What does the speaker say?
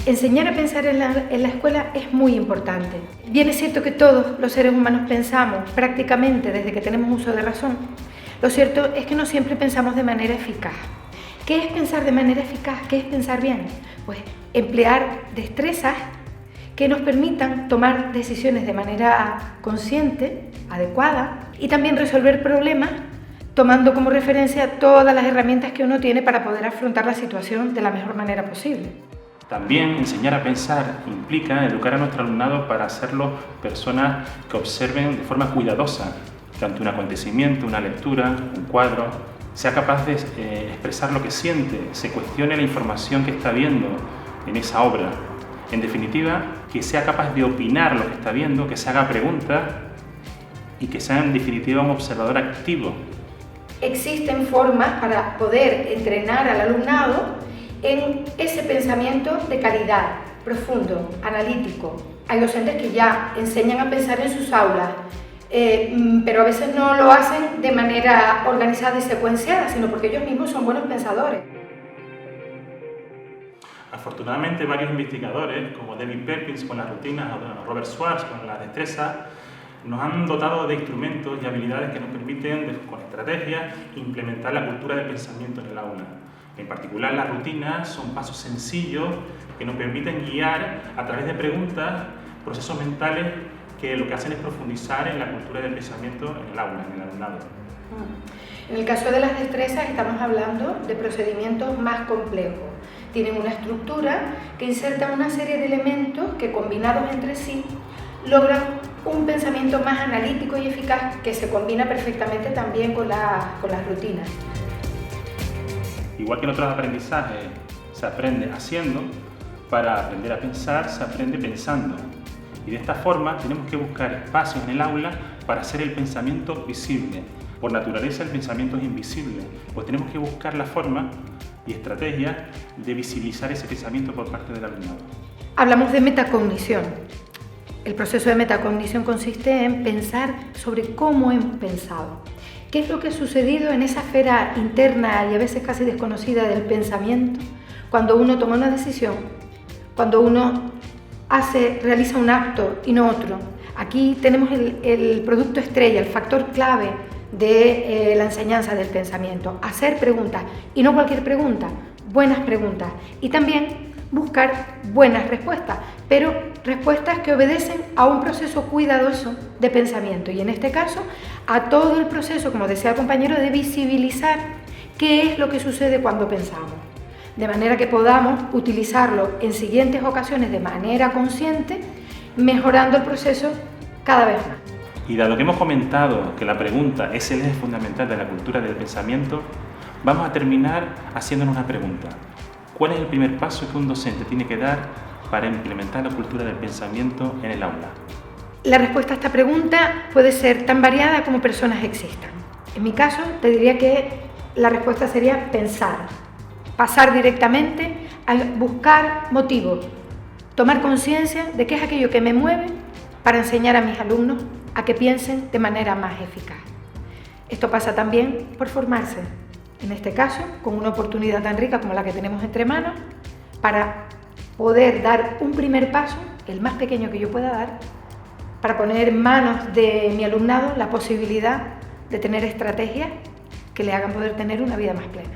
Enseñar a pensar en la escuela es muy importante. Bien es cierto que todos los seres humanos pensamos prácticamente desde que tenemos uso de razón. Lo cierto es que no siempre pensamos de manera eficaz. ¿Qué es pensar de manera eficaz? ¿Qué es pensar bien? Pues emplear destrezas que nos permitan tomar decisiones de manera consciente, adecuada, y también resolver problemas tomando como referencia todas las herramientas que uno tiene para poder afrontar la situación de la mejor manera posible. También enseñar a pensar implica educar a nuestro alumnado para hacerlo personas que observen de forma cuidadosa que ante un acontecimiento, una lectura, un cuadro, sea capaz de expresar lo que siente, se cuestione la información que está viendo en esa obra. En definitiva, que sea capaz de opinar lo que está viendo, que se haga preguntas y que sea en definitiva un observador activo. Existen formas para poder entrenar al alumnado en ese pensamiento de calidad, profundo, analítico. Hay docentes que ya enseñan a pensar en sus aulas, pero a veces no lo hacen de manera organizada y secuenciada, sino porque ellos mismos son buenos pensadores. Afortunadamente, varios investigadores, como David Perkins con las rutinas o Robert Schwartz con las destrezas, nos han dotado de instrumentos y habilidades que nos permiten, con estrategias, implementar la cultura del pensamiento en el aula. En particular, las rutinas son pasos sencillos que nos permiten guiar a través de preguntas, procesos mentales que lo que hacen es profundizar en la cultura del pensamiento en el aula, en el alumnado. En el caso de las destrezas estamos hablando de procedimientos más complejos. Tienen una estructura que inserta una serie de elementos que combinados entre sí logran un pensamiento más analítico y eficaz que se combina perfectamente también con las rutinas. Igual que en otros aprendizajes se aprende haciendo, para aprender a pensar se aprende pensando. Y de esta forma tenemos que buscar espacios en el aula para hacer el pensamiento visible. Por naturaleza el pensamiento es invisible, pues tenemos que buscar la forma y estrategias de visibilizar ese pensamiento por parte del alumnado. Hablamos de metacognición. El proceso de metacognición consiste en pensar sobre cómo hemos pensado. ¿Qué es lo que ha sucedido en esa esfera interna y a veces casi desconocida del pensamiento cuando uno toma una decisión, cuando uno realiza un acto y no otro? Aquí tenemos el producto estrella, el factor clave de la enseñanza del pensamiento. Hacer preguntas, y no cualquier pregunta, buenas preguntas. Y también buscar buenas respuestas, pero respuestas que obedecen a un proceso cuidadoso de pensamiento. Y en este caso, a todo el proceso, como decía el compañero, de visibilizar qué es lo que sucede cuando pensamos. De manera que podamos utilizarlo en siguientes ocasiones de manera consciente, mejorando el proceso cada vez más. Y dado que hemos comentado que la pregunta es el eje fundamental de la cultura del pensamiento, vamos a terminar haciéndonos una pregunta. ¿Cuál es el primer paso que un docente tiene que dar para implementar la cultura del pensamiento en el aula? La respuesta a esta pregunta puede ser tan variada como personas existan. En mi caso, te diría que la respuesta sería pensar, pasar directamente a buscar motivos, tomar conciencia de qué es aquello que me mueve para enseñar a mis alumnos a que piensen de manera más eficaz. Esto pasa también por formarse, en este caso con una oportunidad tan rica como la que tenemos entre manos, para poder dar un primer paso, el más pequeño que yo pueda dar, para poner en manos de mi alumnado la posibilidad de tener estrategias que le hagan poder tener una vida más plena.